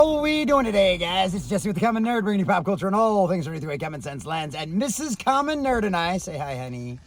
How we doing today, guys? It's Jesse with the Common Nerd, bringing you pop culture and all things through a common sense lens. And Mrs. Common Nerd and I, say hi, honey.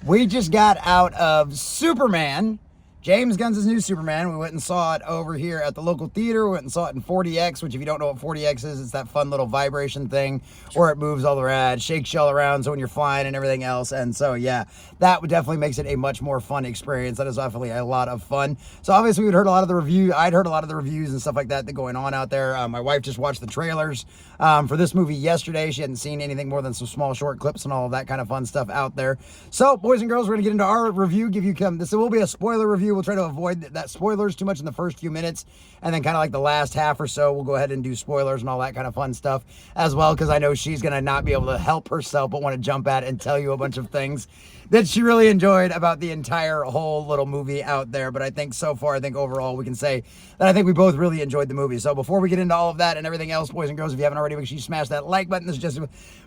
We just got out of Superman, James Gunn's new Superman. We went and saw it over here at the local theater. We went and saw it in 40X, which if you don't know what 40X is, it's that fun little vibration thing where it moves all around, shakes you all around so when you're flying and everything else. And so, yeah, that definitely makes it a much more fun experience. That is definitely a lot of fun. So obviously we'd heard a lot of the review. I'd heard a lot of the reviews and stuff like that going on out there. My wife just watched the trailers for this movie yesterday. She hadn't seen anything more than some small short clips and all of that kind of fun stuff out there. So, boys and girls, we're going to get into our review. This will be a spoiler review. We'll try to avoid that spoilers too much in the first few minutes, and then kind of like the last half or so, we'll go ahead and do spoilers and all that kind of fun stuff as well, because I know she's going to not be able to help herself but want to jump at and tell you a bunch of things that she really enjoyed about the entire whole little movie out there. But I think so far, overall we can say that I think we both really enjoyed the movie. So before we get into all of that and everything else, boys and girls, if you haven't already, make sure you smash that like button. This is just,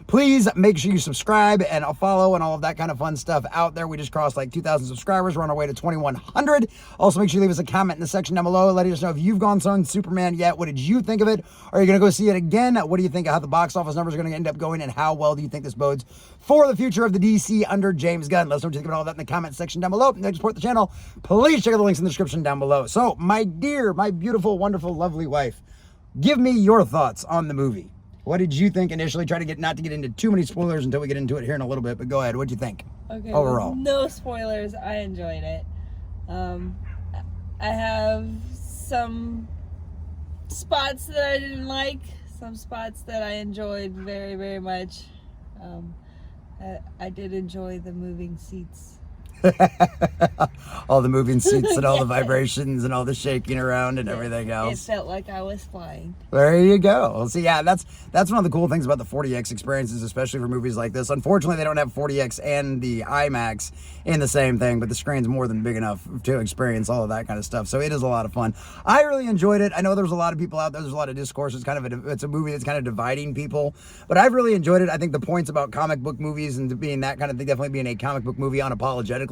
please make sure you subscribe and follow and all of that kind of fun stuff out there. We just crossed like 2,000 subscribers. We're on our way to 2,100. Also, make sure you leave us a comment in the section down below, letting us know if you've gone on Superman yet. What did you think of it? Are you going to go see it again? What do you think of how the box office numbers are going to end up going, and how well do you think this bodes for the future of the DC under James Gunn? Let us know what you think about all that in the comment section down below. And to support the channel, please check out the links in the description down below. So, my dear, my beautiful, wonderful, lovely wife, give me your thoughts on the movie. What did you think initially? Try to not to get into too many spoilers until we get into it here in a little bit, but go ahead. What'd you think? Okay, overall? No spoilers. I enjoyed it. I have some spots that I didn't like, some spots that I enjoyed very, very much. I did enjoy the moving seats. All the moving seats and all the vibrations and all the shaking around and everything else. It felt like I was flying. There you go. Well, see, yeah, that's one of the cool things about the 40X experiences, especially for movies like this. Unfortunately, they don't have 40X and the IMAX in the same thing, but the screen's more than big enough to experience all of that kind of stuff. So it is a lot of fun. I really enjoyed it. I know there's a lot of people out there. There's a lot of discourse. It's a movie that's kind of dividing people, but I've really enjoyed it. I think the points about comic book movies and being that kind of thing, definitely being a comic book movie unapologetically,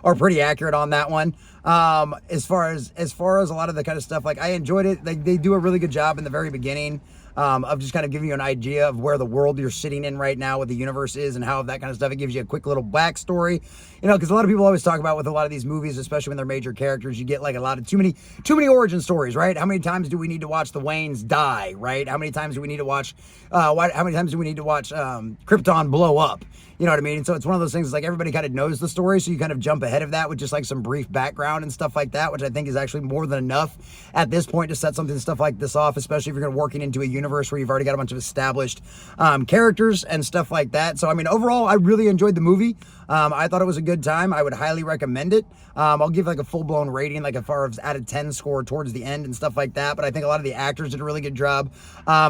are pretty accurate on that one. As far as a lot of the kind of stuff, like, I enjoyed it. They do a really good job in the very beginning of just kind of giving you an idea of where the world you're sitting in right now, what the universe is, and how that kind of stuff. It gives you a quick little backstory, because a lot of people always talk about with a lot of these movies, especially when they're major characters, you get like a lot of too many origin stories, right? How many times do we need to watch the Waynes die, right? How many times do we need to watch Krypton blow up? You know what I mean? And so it's one of those things, it's like everybody kind of knows the story, so you kind of jump ahead of that with just like some brief background and stuff like that, which I think is actually more than enough at this point to set stuff like this off, especially if you're working into a universe where you've already got a bunch of established characters and stuff like that. So, I mean, overall, I really enjoyed the movie. I thought it was a good time. I would highly recommend it. I'll give like a full-blown rating, like as far as out of 10 score towards the end and stuff like that, but I think a lot of the actors did a really good job.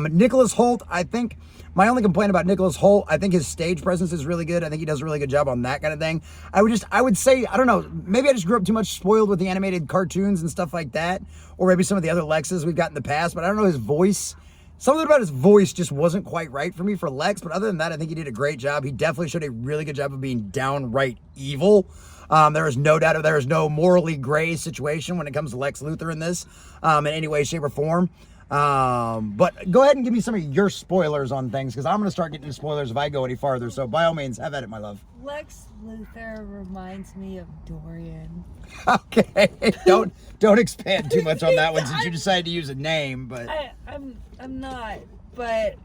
Nicholas Hoult, I think, my only complaint about Nicholas Hoult, I think his stage presence is really good. I think he does a really good job on that kind of thing. I would say, I don't know, maybe I just grew up too much spoiled with the animated cartoons and stuff like that, or maybe some of the other Lexes we've got in the past, but I don't know, his voice, something about his voice just wasn't quite right for me for Lex, but other than that, I think he did a great job. He definitely showed a really good job of being downright evil. There is no doubt there is no morally gray situation when it comes to Lex Luthor in this, in any way, shape, or form. But go ahead and give me some of your spoilers on things, because I'm going to start getting into spoilers if I go any farther. So by all means, have at it, my love. Lex Luthor reminds me of Dorian. Okay, don't expand too much on that one since you decided to use a name. But I'm not. But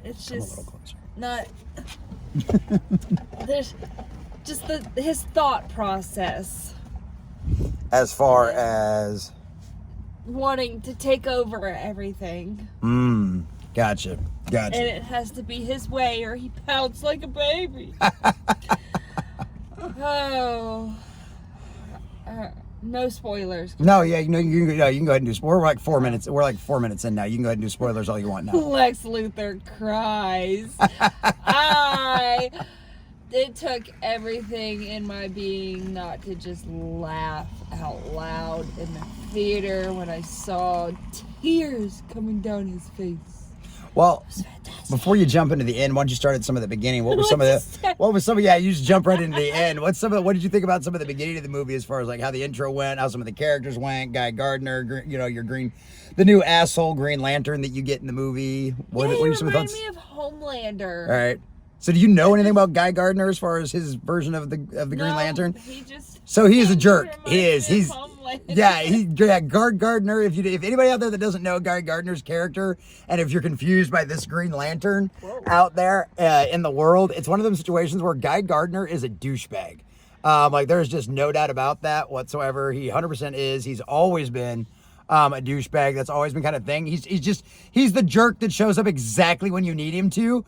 it's just not. There's just his thought process. As far as wanting to take over everything. Gotcha. And it has to be his way or he pouts like a baby. No spoilers. No, yeah, you can go ahead and do spoilers. We're like 4 minutes. We're like 4 minutes in now. You can go ahead and do spoilers all you want now. Lex Luthor cries. It took everything in my being not to just laugh out loud in the theater when I saw tears coming down his face. Well, it was fantastic. Before you jump into the end, why don't you start at some of the beginning? What was some of, yeah, you just jump right into the end. What did you think about some of the beginning of the movie as far as like how the intro went, how some of the characters went, Guy Gardner, the new asshole Green Lantern that you get in the movie? What are some thoughts? Me of Homelander. All right. So do you know anything about Guy Gardner as far as his version of the Green Lantern? So he is a jerk. He is. He's Gardner. If anybody out there that doesn't know Guy Gardner's character, and if you're confused by this Green Lantern out there in the world, it's one of those situations where Guy Gardner is a douchebag. Like there's just no doubt about that whatsoever. He 100% is. He's always been a douchebag. That's always been kind of thing. He's the jerk that shows up exactly when you need him to.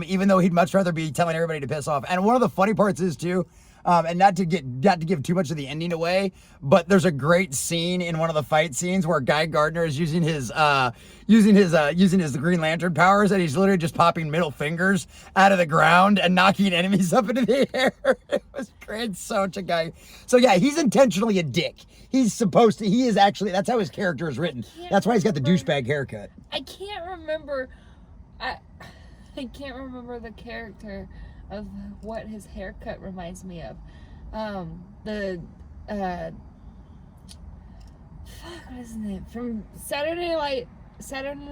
Even though he'd much rather be telling everybody to piss off. And one of the funny parts is too, and not to give too much of the ending away, but there's a great scene in one of the fight scenes where Guy Gardner is using his Green Lantern powers, and he's literally just popping middle fingers out of the ground and knocking enemies up into the air. It was great. Such a guy. So yeah, he's intentionally a dick. He is actually, that's how his character is written. That's why he's got the douchebag haircut. I can't remember the character of what his haircut reminds me of. What is his name? From Saturday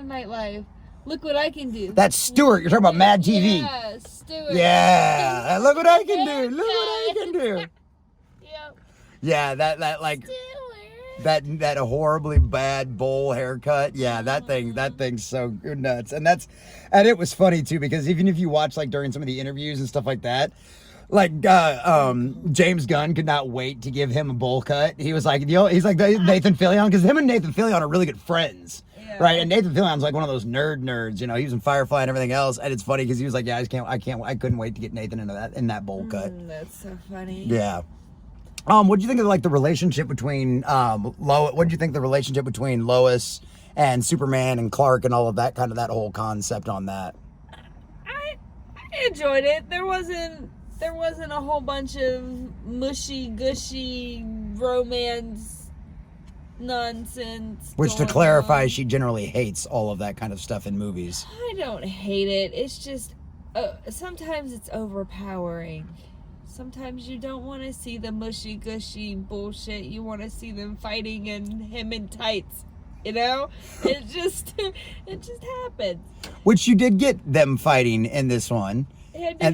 Night Live. Look what I can do. That's Stewart. You're talking about Mad TV. Yeah, Stewart. Yeah. Look what I can do. Look what I can do. Yep. Yeah, that like Stewart. that horribly bad bowl haircut. Yeah, that thing's so nuts. And it was funny too, because even if you watch like during some of the interviews and stuff like that, like James Gunn could not wait to give him a bowl cut. He was like, he's like Nathan Fillion, because him and Nathan Fillion are really good friends. Yeah. Right, and Nathan Fillion's like one of those nerds, he was in Firefly and everything else, and it's funny because he was like, yeah, I couldn't wait to get Nathan in that bowl cut. That's so funny. Yeah. What do you think of like the relationship between what do you think the relationship between Lois and Superman and Clark and all of that that whole concept on that? I enjoyed it. There wasn't a whole bunch of mushy gushy romance nonsense. Which, to clarify, she generally hates all of that kind of stuff in movies. I don't hate it. It's just sometimes it's overpowering. Sometimes you don't want to see the mushy gushy bullshit. You want to see them fighting and him in tights. It just happens. Which you did get them fighting in this one. And him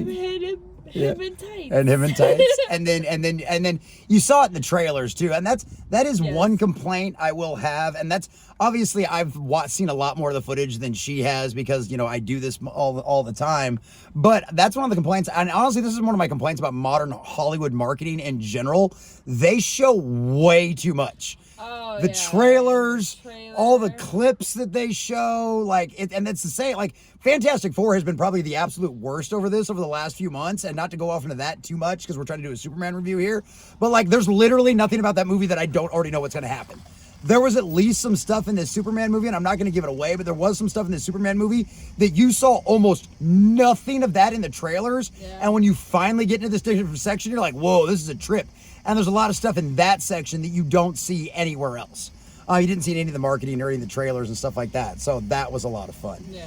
in tights. And him in tights. and then you saw it in the trailers too. And that is one complaint I will have. And that's obviously I've seen a lot more of the footage than she has, because I do this all the time. But that's one of the complaints. And honestly, this is one of my complaints about modern Hollywood marketing in general. They show way too much. Oh, the trailers, all the clips that they show, and that's to say, Fantastic Four has been probably the absolute worst over the last few months, and not to go off into that too much because we're trying to do a Superman review here, but there's literally nothing about that movie that I don't already know what's going to happen. There was at least some stuff in this Superman movie, and I'm not going to give it away, but there was some stuff in this Superman movie that you saw almost nothing of that in the trailers, and when you finally get into this different section, you're like, whoa, this is a trip. And there's a lot of stuff in that section that you don't see anywhere else. You didn't see any of the marketing or any of the trailers and stuff like that. So that was a lot of fun. Yeah.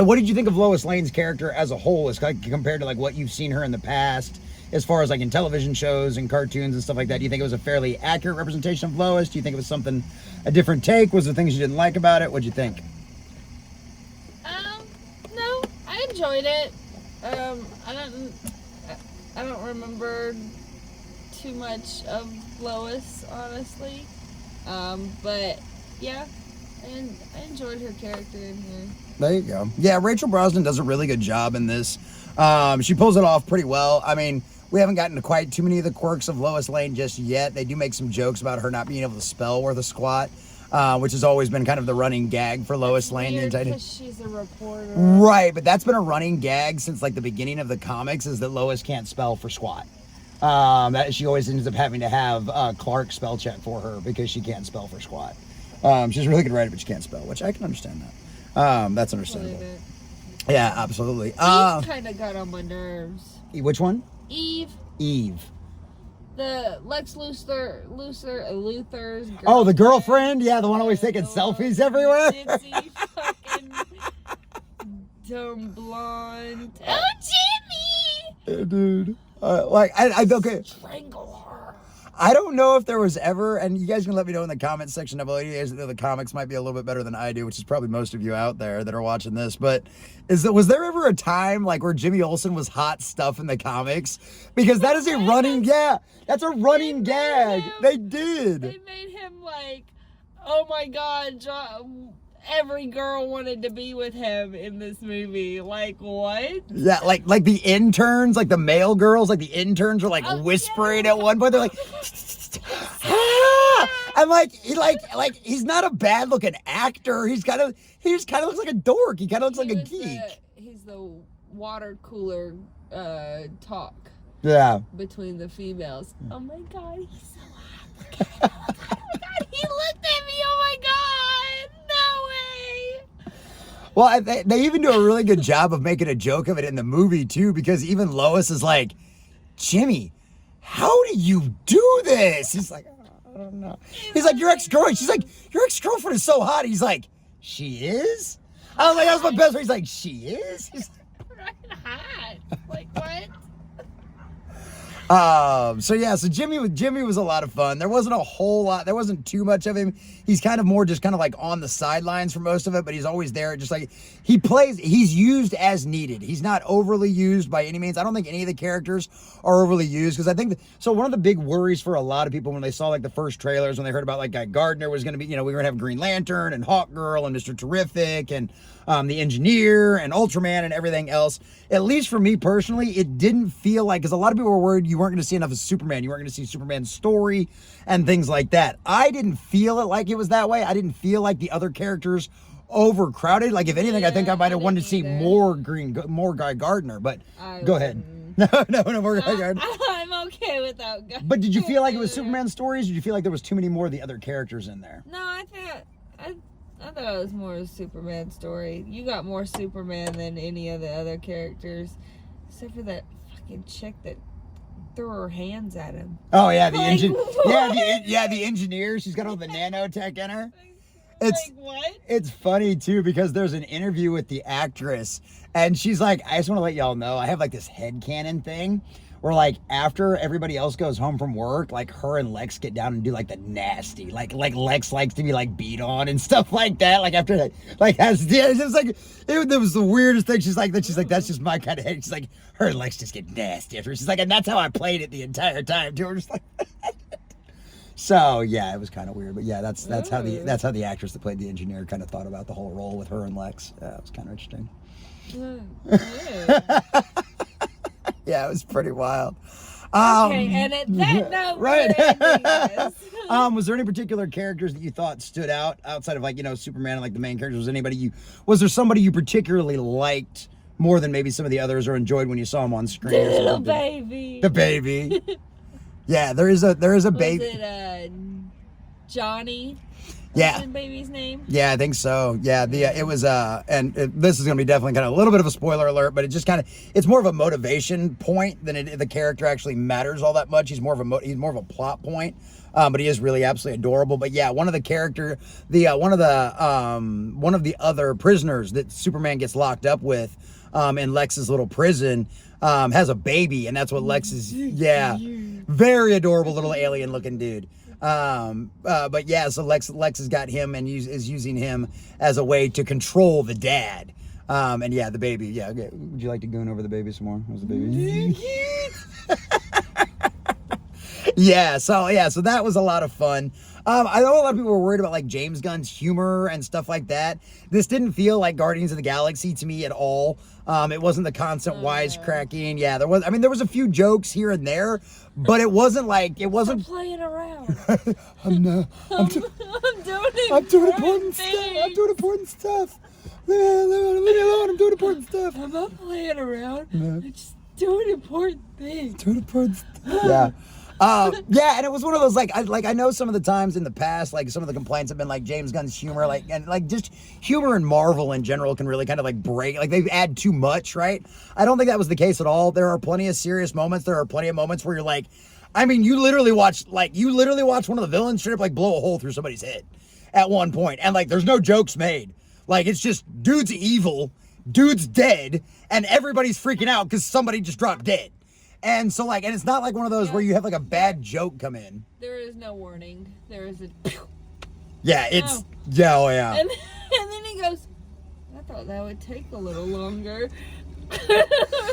What did you think of Lois Lane's character as a whole, as compared to what you've seen her in the past, as far as in television shows and cartoons and stuff like that? Do you think it was a fairly accurate representation of Lois? Do you think it was a different take? Was there things you didn't like about it? What'd you think? No, I enjoyed it. I don't remember too much of Lois, honestly. But yeah, and I enjoyed her character in here. There you go. Yeah, Rachel Brosnan does a really good job in this. She pulls it off pretty well. I mean, we haven't gotten to quite too many of the quirks of Lois Lane just yet. They do make some jokes about her not being able to spell worth a squat, which has always been kind of the running gag for Lois Lane. Because she's a reporter. Right, but that's been a running gag since the beginning of the comics, is that Lois can't spell for squat. That she always ends up having to have Clark spell check for her because she can't spell for squat. She's really good at writing, but she can't spell, which I can understand that. That's understandable. Yeah, absolutely. Eve kind of got on my nerves. Which one? Eve. The Lex Luthor's girlfriend. Oh, the girlfriend? Yeah, the one always taking selfies everywhere. Ditzy fucking dumb blonde. Oh, Jimmy! Yeah, dude. I okay. Strangle her. I don't know if there was ever, and you guys can let me know in the comments section below. You guys know the comics might be a little bit better than I do, which is probably most of you out there that are watching this. But was there ever a time like where Jimmy Olsen was hot stuff in the comics? Because that is a running, that's a running gag. They did. They made him like, oh my God, every girl wanted to be with him in this movie. Like, what? Yeah, like the interns, like the male girls, like the interns were like whispering at one point. They're like, ah! I'm like, he's not a bad looking actor. He just kind of looks like a dork. He kind of looks like a geek. He's the water cooler talk. Yeah. Between the females. Oh my God, he's so hot. Oh my God, he looked at me. Oh my God. No way. Well, they even do a really good job of making a joke of it in the movie, too, because even Lois is like, Jimmy, how do you do this? He's like, I don't know. He's like, your ex-girlfriend. She's like, your ex-girlfriend is so hot. He's like, she is? I was like, that was my best friend. He's like, she is? He's hot. Like, what? So Jimmy was a lot of fun. There wasn't a whole lot. There wasn't too much of him. He's kind of more just kind of like on the sidelines for most of it, but he's always there. Just like he's used as needed. He's not overly used by any means. I don't think any of the characters are overly used because I think so. One of the big worries for a lot of people when they saw like the first trailers, when they heard about like Guy Gardner was going to be, we were going to have Green Lantern and Hawkgirl and Mr. Terrific and the Engineer and Ultraman and everything else. At least for me personally, it didn't feel like, because a lot of people were worried you weren't going to see enough of Superman. You weren't going to see Superman's story and things like that. I didn't feel it like it was that way. I didn't feel like the other characters overcrowded. Like, if anything, I think I might have wanted to see more Guy Gardner, but go ahead. No, more Guy Gardner. I'm okay without Guy. But did you feel like it was Superman's stories, or did you feel like there was too many more of the other characters in there? No, I thought it was more a Superman story. You got more Superman than any of the other characters, except for that fucking chick that threw her hands at him. Oh yeah, the the engineer. She's got all the nanotech in her. It's like, what? It's funny too because there's an interview with the actress, and she's like, I just want to let y'all know I have like this headcanon thing where like after everybody else goes home from work, like her and Lex get down and do like the nasty, like Lex likes to be like beat on and stuff like that. Like after that, like it was the weirdest thing. She's like that's just my kind of head. She's like, her and Lex just get nasty after. She's like, and that's how I played it the entire time too. We're just like. So yeah, it was kind of weird, but yeah, that's how the actress that played the engineer kind of thought about the whole role with her and Lex. Yeah, it was kind of interesting. Yeah, it was pretty wild. Okay, and at that note, right. Was there any particular characters that you thought stood out outside of like Superman and like the main characters? Was there somebody you particularly liked more than maybe some of the others or enjoyed when you saw him on screen? The baby. Yeah, there is a baby. Was it Johnny? Yeah. The baby's name? Yeah, I think so. Yeah, it was this is going to be definitely kind of a little bit of a spoiler alert, but it just it's more of a motivation point than the character actually matters all that much. He's more of a plot point. But he is really absolutely adorable. But yeah, one of the other prisoners that Superman gets locked up with in Lex's little prison has a baby, and that's what Lex is. Yeah, very adorable little alien looking dude. But yeah, so Lex has got him and is using him as a way to control the dad. And yeah, the baby. Yeah, okay. Would you like to goon over the baby some more? How's the baby? Yeah, so that was a lot of fun. I know a lot of people were worried about like James Gunn's humor and stuff like that. This didn't feel like Guardians of the Galaxy to me at all. It wasn't the constant wisecracking. Yeah, there was a few jokes here and there, but it wasn't. I'm playing around. I'm doing important stuff. Leave me alone. I'm doing important stuff. I'm not playing around. No. I'm just doing important things. Yeah. Yeah, and it was one of those I know some of the times in the past, like some of the complaints have been like James Gunn's humor, and just humor in Marvel in general can really kind of like break, like they add too much, right? I don't think that was the case at all. There are plenty of serious moments. There are plenty of moments where you're like, I mean, you literally watch one of the villains straight up like blow a hole through somebody's head at one point, and like there's no jokes made. Like it's just dude's evil. dude's dead, and everybody's freaking out because somebody just dropped dead. And so, like, and it's not like one of those where you have, like, a bad joke come in. There is no warning. There is a... Yeah, it's... Yeah, oh, yeah. And then he goes, I thought that would take a little longer.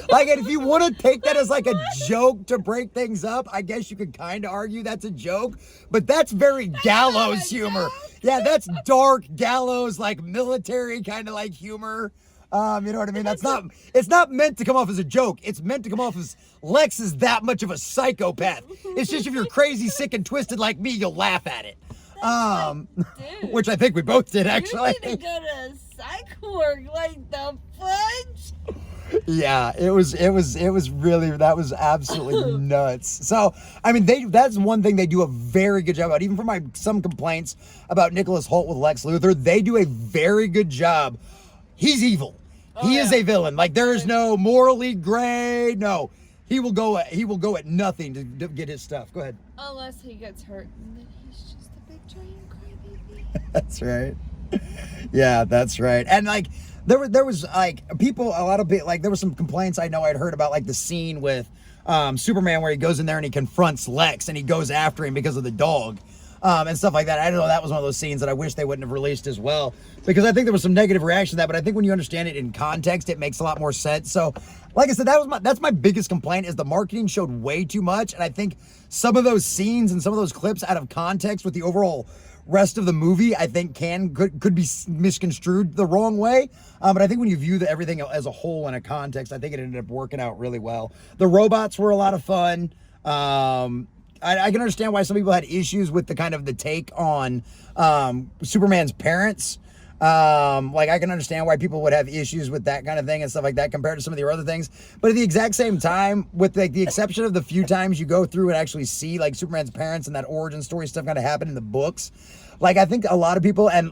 Like, and if you want to take that as like a joke to break things up, I guess you could kind of argue that's a joke, but that's very gallows humor. Yeah, that's dark gallows, like military kind of like humor. You know what I mean? It's not meant to come off as a joke. It's meant to come off as Lex is that much of a psychopath. It's just if you're crazy, sick, and twisted like me, you'll laugh at it. Which I think we both did, actually. You need to go to psych ward, like the fudge. Yeah, it was really, that was absolutely nuts. So, I mean, that's one thing they do a very good job about. Even for some complaints about Nicholas Hoult with Lex Luthor, they do a very good job. He's evil. He is a villain. Like, there is no morally gray. No, he will go at nothing to get his stuff. Go ahead. Unless he gets hurt, and then he's just a big giant crybaby. That's right. Yeah, that's right. And like, there was like there were some complaints I know I'd heard about, like the scene with Superman where he goes in there and he confronts Lex and he goes after him because of the dog. And stuff like that. I don't know, that was one of those scenes that I wish they wouldn't have released as well, because I think there was some negative reaction to that, but I think when you understand it in context, it makes a lot more sense. So, like I said, that's my biggest complaint, is the marketing showed way too much, and I think some of those scenes and some of those clips out of context with the overall rest of the movie, I think could be misconstrued the wrong way. But I think when you view everything as a whole in a context, I think it ended up working out really well. The robots were a lot of fun. I can understand why some people had issues with the take on Superman's parents. Like, I can understand why people would have issues with that kind of thing and stuff like that compared to some of the other things. But at the exact same time, with the exception of the few times you go through and actually see like Superman's parents and that origin story stuff kind of happen in the books, like, I think a lot of people, and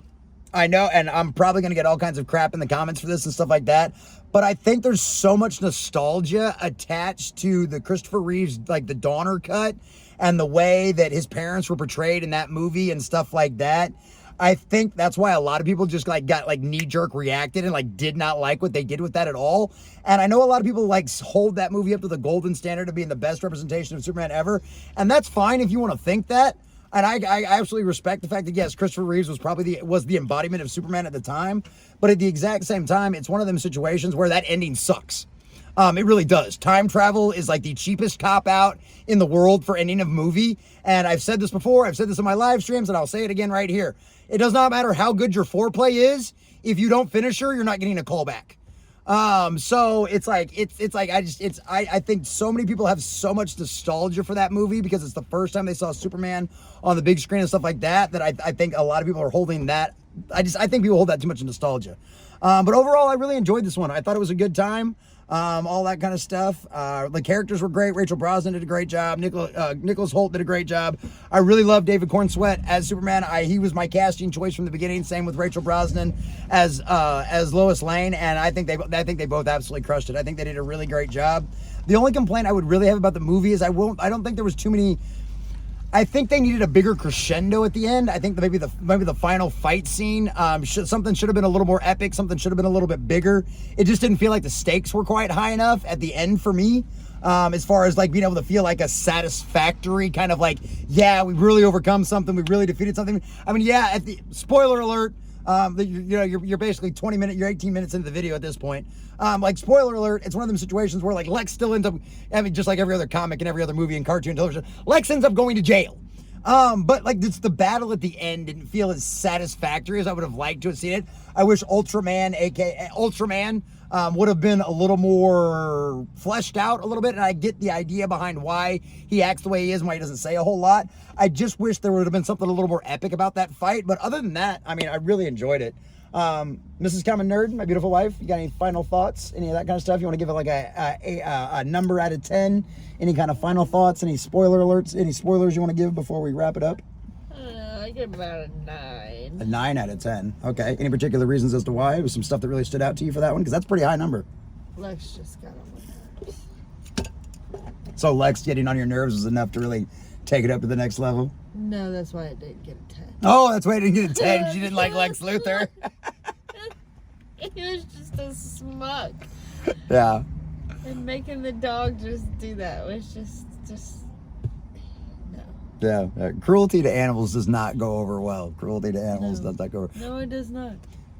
I know, and I'm probably going to get all kinds of crap in the comments for this and stuff like that, but I think there's so much nostalgia attached to the Christopher Reeves, like the Donner cut, and the way that his parents were portrayed in that movie and stuff like that. I think that's why a lot of people just got knee-jerk reacted and did not like what they did with that at all. And I know a lot of people hold that movie up to the golden standard of being the best representation of Superman ever. And that's fine if you want to think that. And I absolutely respect the fact that, yes, Christopher Reeves was the embodiment of Superman at the time. But at the exact same time, it's one of them situations where that ending sucks. It really does. Time travel is like the cheapest cop-out in the world for ending of movie. And I've said this before. I've said this in my live streams, and I'll say it again right here. It does not matter how good your foreplay is. If you don't finish her, you're not getting a call back. So I think so many people have so much nostalgia for that movie because it's the first time they saw Superman on the big screen and stuff like that, that I think a lot of people are holding that. I think people hold that too much nostalgia. But overall, I really enjoyed this one. I thought it was a good time. All that kind of stuff. The characters were great. Rachel Brosnan did a great job. Nicholas Hoult did a great job. I really love David Corn Sweat as Superman. He was my casting choice from the beginning. Same with Rachel Brosnan as Lois Lane, and I think they both absolutely crushed it. I think they did a really great job. The only complaint I would really have about the movie is I don't think there was too many. I think they needed a bigger crescendo at the end. I think that maybe the final fight scene, something should have been a little more epic. Something should have been a little bit bigger. It just didn't feel like the stakes were quite high enough at the end for me. As far as being able to feel like a satisfactory kind of yeah, we really overcome something. We really defeated something. I mean, yeah, spoiler alert. You're basically 18 minutes into the video at this point. Spoiler alert, it's one of them situations where Lex still ends up, just like every other comic and every other movie and cartoon television, Lex ends up going to jail. But it's the battle at the end didn't feel as satisfactory as I would have liked to have seen it. I wish Ultraman, aka Ultraman, would have been a little more fleshed out a little bit, and I get the idea behind why he acts the way he is and why he doesn't say a whole lot. I just wish there would have been something a little more epic about that fight, but other than that, I really enjoyed it. Mrs. Common Nerd, my beautiful wife, you got any final thoughts, any of that kind of stuff? You want to give it a number out of 10? Any kind of final thoughts, any spoiler alerts, any spoilers you want to give before we wrap it up? I give about a 9. A 9 out of 10. Okay. Any particular reasons as to why? It was some stuff that really stood out to you for that one? Because that's a pretty high number. Lex just got on my nerves. So Lex getting on your nerves was enough to really take it up to the next level? No, that's why I didn't get a 10. Oh, that's why I didn't get a 10. You didn't like Lex Luthor. He was just a smug. Yeah. And making the dog just do that was just no. Yeah. Cruelty to animals does not go over well. Cruelty to animals does not go over. No, it does not.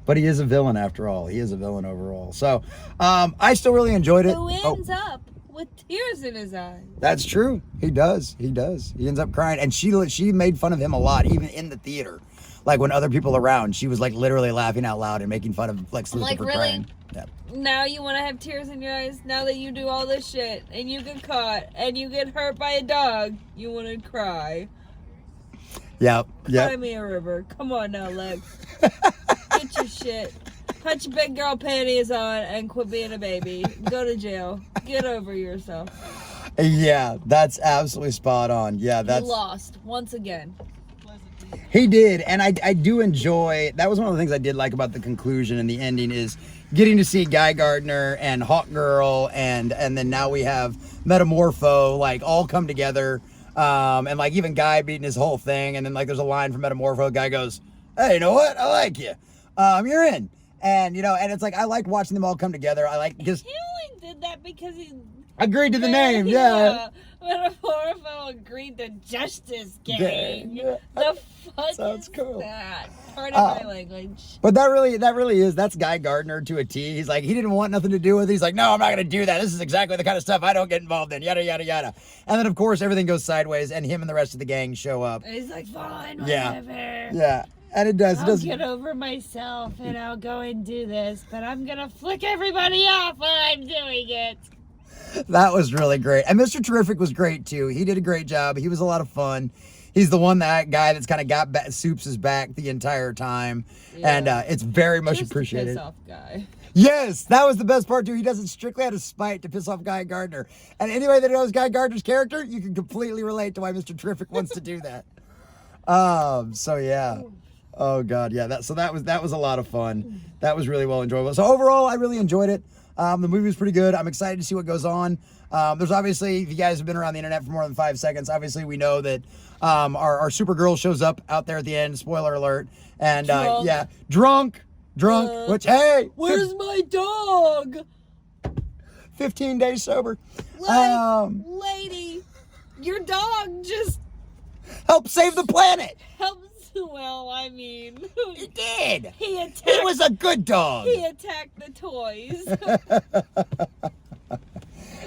But he is a villain after all. He is a villain overall. So, I still really enjoyed it. Who ends up with tears in his eyes. That's true. He does. He ends up crying. And she made fun of him a lot, even in the theater. Like when other people around, she was like literally laughing out loud and making fun of Lex Luthor for really? crying. Yeah. Now you want to have tears in your eyes? Now that you do all this shit and you get caught and you get hurt by a dog, you want to cry. Yep. Cry me a river. Come on now, Lex. Get your shit. Put your big girl panties on and quit being a baby. Go to jail. Get over yourself. Yeah, that's absolutely spot on. Yeah, that's... You lost once again. He did, and I do enjoy... That was one of the things I did like about the conclusion and the ending is getting to see Guy Gardner and Hawkgirl, and then now we have Metamorpho, like, all come together, and, like, even Guy beating his whole thing, and then, like, there's a line from Metamorpho, Guy goes, hey, you know what? I like you. You're in. And, you know, and it's like, I like watching them all come together. I like, because... He only did that because he... Agreed to the name, yeah. Metamorpho agreed to Justice Gang. Yeah. The fuck Sounds is cool. that? Part of my language. But that really is, that's Guy Gardner to a T. He's like, he didn't want nothing to do with it. He's like, no, I'm not going to do that. This is exactly the kind of stuff I don't get involved in, yada, yada, yada. And then, of course, everything goes sideways, and him and the rest of the gang show up. And he's like, fine, Yeah. whatever. Yeah. And it does. I'll get over myself and I'll go and do this, but I'm going to flick everybody off while I'm doing it. That was really great. And Mr. Terrific was great, too. He did a great job. He was a lot of fun. He's the that guy that's kind of got Soups' back the entire time. Yeah. And it's very much Just appreciated. Piss off guy. Yes, that was the best part, too. He does it strictly out of spite to piss off Guy Gardner. And anybody that knows Guy Gardner's character, you can completely relate to why Mr. Terrific wants to do that. So, yeah. Oh, God, yeah. That was a lot of fun. That was really well enjoyable. So, overall, I really enjoyed it. The movie was pretty good. I'm excited to see what goes on. There's obviously, if you guys have been around the internet for more than 5 seconds, obviously we know that our Supergirl shows up out there at the end. Spoiler alert. And drunk. Which, hey, where's my dog? 15 days sober. Lady, your dog just helped save the planet. Well, I mean, he did. He was a good dog. He attacked the toys.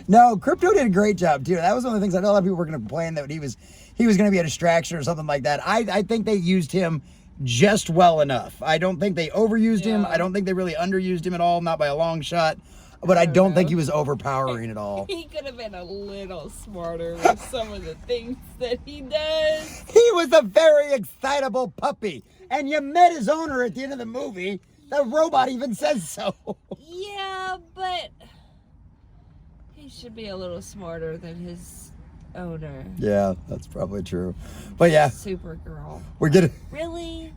No, Krypto did a great job too. That was one of the things I know a lot of people were going to complain that he was going to be a distraction or something like that. I think they used him just well enough. I don't think they overused him. I don't think they really underused him at all, not by a long shot. But I don't think he was overpowering at all. He could have been a little smarter with some of the things that he does. He was a very excitable puppy. And you met his owner at the end of the movie. The robot even says so. Yeah, but he should be a little smarter than his owner. Yeah, that's probably true. But yeah. Supergirl. We're getting... Really?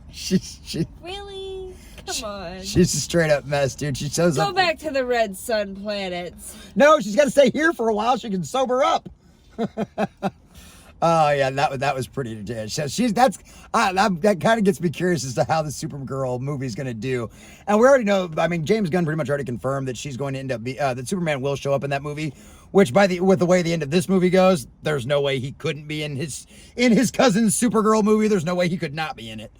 Really? Come on. She's a straight up mess, dude. She shows up. Go back to the red sun planets. No, she's got to stay here for a while. She can sober up. Oh yeah, that was pretty intense. That kind of gets me curious as to how the Supergirl movie is going to do. And we already know. I mean, James Gunn pretty much already confirmed that she's going to end up that Superman will show up in that movie. Which with the way the end of this movie goes, there's no way he couldn't be in his cousin's Supergirl movie. There's no way he could not be in it.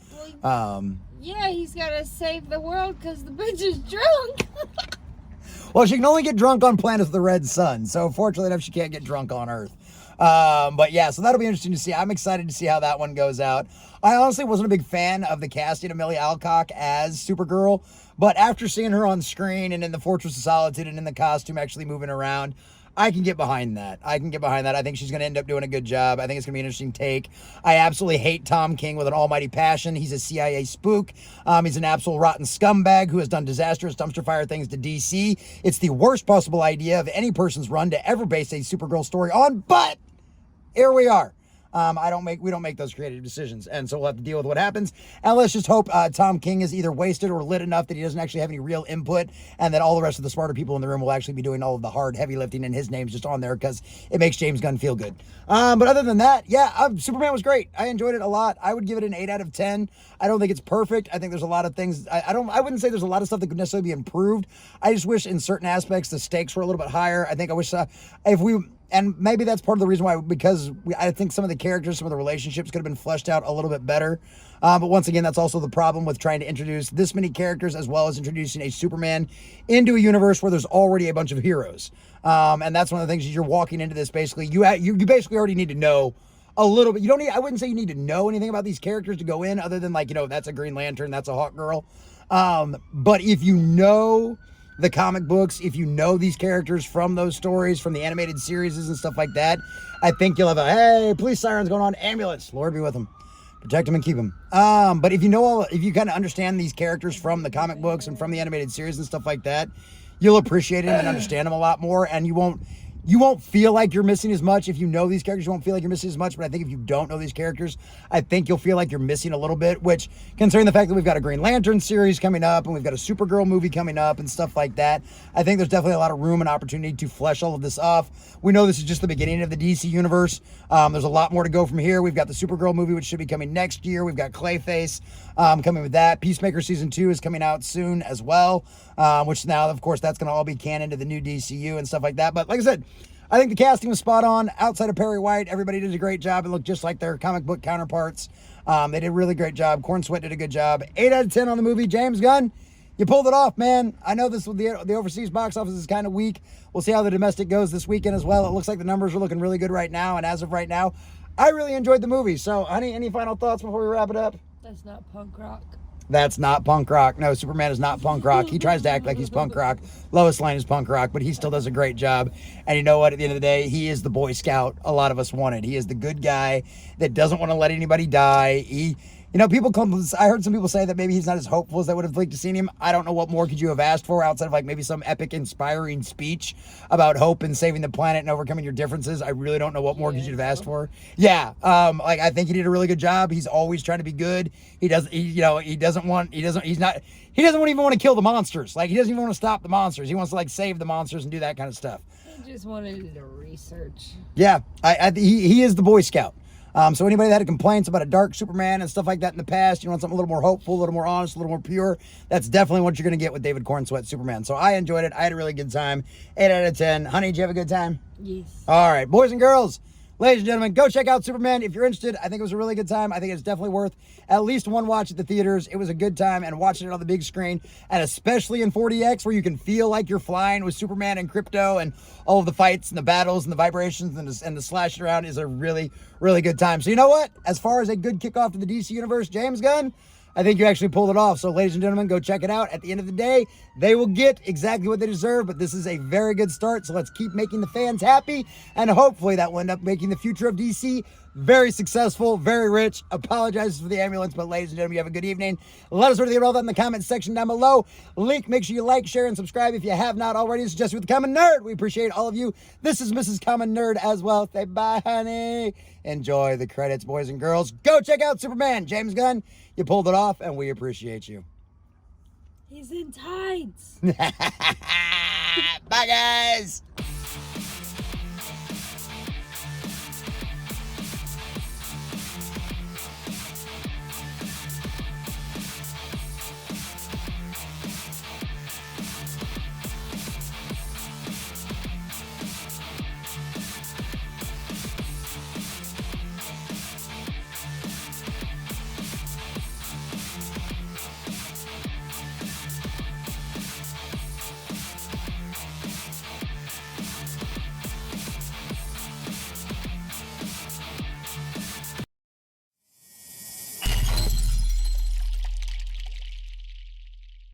Yeah, he's got to save the world because the bitch is drunk. Well, she can only get drunk on planets with the red sun. So fortunately enough, she can't get drunk on Earth. But yeah, so that'll be interesting to see. I'm excited to see how that one goes out. I honestly wasn't a big fan of the casting of Millie Alcock as Supergirl. But after seeing her on screen and in the Fortress of Solitude and in the costume actually moving around, I can get behind that. I think she's going to end up doing a good job. I think it's going to be an interesting take. I absolutely hate Tom King with an almighty passion. He's a CIA spook. He's an absolute rotten scumbag who has done disastrous dumpster fire things to DC. It's the worst possible idea of any person's run to ever base a Supergirl story on, but here we are. We don't make those creative decisions, and so we'll have to deal with what happens. And let's just hope Tom King is either wasted or lit enough that he doesn't actually have any real input, and that all the rest of the smarter people in the room will actually be doing all of the hard, heavy lifting, and his name's just on there because it makes James Gunn feel good. But other than that, yeah, Superman was great. I enjoyed it a lot. I would give it an 8 out of 10. I don't think it's perfect. I think there's a lot of things. I wouldn't say there's a lot of stuff that could necessarily be improved. I just wish in certain aspects the stakes were a little bit higher. I think I wish and maybe that's part of the reason why, because I think some of the characters, some of the relationships could have been fleshed out a little bit better. But once again, that's also the problem with trying to introduce this many characters, as well as introducing a Superman into a universe where there's already a bunch of heroes. And that's one of the things, you're walking into this, basically, you basically already need to know a little bit. I wouldn't say you need to know anything about these characters to go in, other than that's a Green Lantern, that's a Hawk Girl. But if you know the comic books, if you know these characters from those stories, from the animated series and stuff like that, I think you'll have hey, police sirens going on, ambulance, Lord be with them, protect them and keep them. But if you kind of understand these characters from the comic books and from the animated series and stuff like that, you'll appreciate them and understand them a lot more, and you won't feel like you're missing as much. If you know these characters, you won't feel like you're missing as much. But I think if you don't know these characters, I think you'll feel like you're missing a little bit, which, considering the fact that we've got a Green Lantern series coming up and we've got a Supergirl movie coming up and stuff like that, I think there's definitely a lot of room and opportunity to flesh all of this off. We know this is just the beginning of the DC universe. There's a lot more to go from here. We've got the Supergirl movie, which should be coming next year. We've got Clayface coming with that. Peacemaker Season 2 is coming out soon as well, which now, of course, that's going to all be canon to the new DCU and stuff like that. But like I said, I think the casting was spot on. Outside of Perry White, everybody did a great job and looked just like their comic book counterparts. They did a really great job. Corn Sweat did a good job. 8 out of 10 on the movie. James Gunn, you pulled it off, man. I know the overseas box office is kind of weak. We'll see how the domestic goes this weekend as well. It looks like the numbers are looking really good right now, and as of right now, I really enjoyed the movie. So, honey, any final thoughts before we wrap it up? That's not punk rock. That's not punk rock. No, Superman is not punk rock. He tries to act like he's punk rock. Lois Lane is punk rock, but he still does a great job. And you know what? At the end of the day, he is the Boy Scout a lot of us wanted. He is the good guy that doesn't want to let anybody die. I heard some people say that maybe he's not as hopeful as they would have liked to seen him. I don't know what more could you have asked for outside of maybe some epic, inspiring speech about hope and saving the planet and overcoming your differences. I really don't know what more could you have asked for. Yeah, I think he did a really good job. He's always trying to be good. He doesn't even want to kill the monsters. He doesn't even want to stop the monsters. He wants to save the monsters and do that kind of stuff. He just wanted to research. Yeah, he is the Boy Scout. So anybody that had complaints about a dark Superman and stuff like that in the past, you want something a little more hopeful, a little more honest, a little more pure, that's definitely what you're going to get with David Cornsweat Superman. So I enjoyed it. I had a really good time. 8 out of 10. Honey, did you have a good time? Yes. All right, boys and girls, ladies and gentlemen, go check out Superman if you're interested. I think it was a really good time. I think it's definitely worth at least one watch at the theaters. It was a good time, and watching it on the big screen, and especially in 4DX, where you can feel like you're flying with Superman and Krypto, and all of the fights and the battles and the vibrations and the slashing around is a really, really good time. So you know what? As far as a good kickoff to the DC universe, James Gunn, I think you actually pulled it off. So ladies and gentlemen, go check it out. At the end of the day, they will get exactly what they deserve, but this is a very good start. So let's keep making the fans happy, and hopefully that will end up making the future of DC very successful, very rich. Apologizes for the ambulance, but ladies and gentlemen, you have a good evening. Let us know what you think about all that in the comments section down below. Link, make sure you like, share, and subscribe if you have not already. This is Just with the Common Nerd. We appreciate all of you. This is Mrs. Common Nerd as well. Say bye, honey. Enjoy the credits, boys and girls. Go check out Superman. James Gunn, you pulled it off, and we appreciate you. He's in tights. Bye, guys.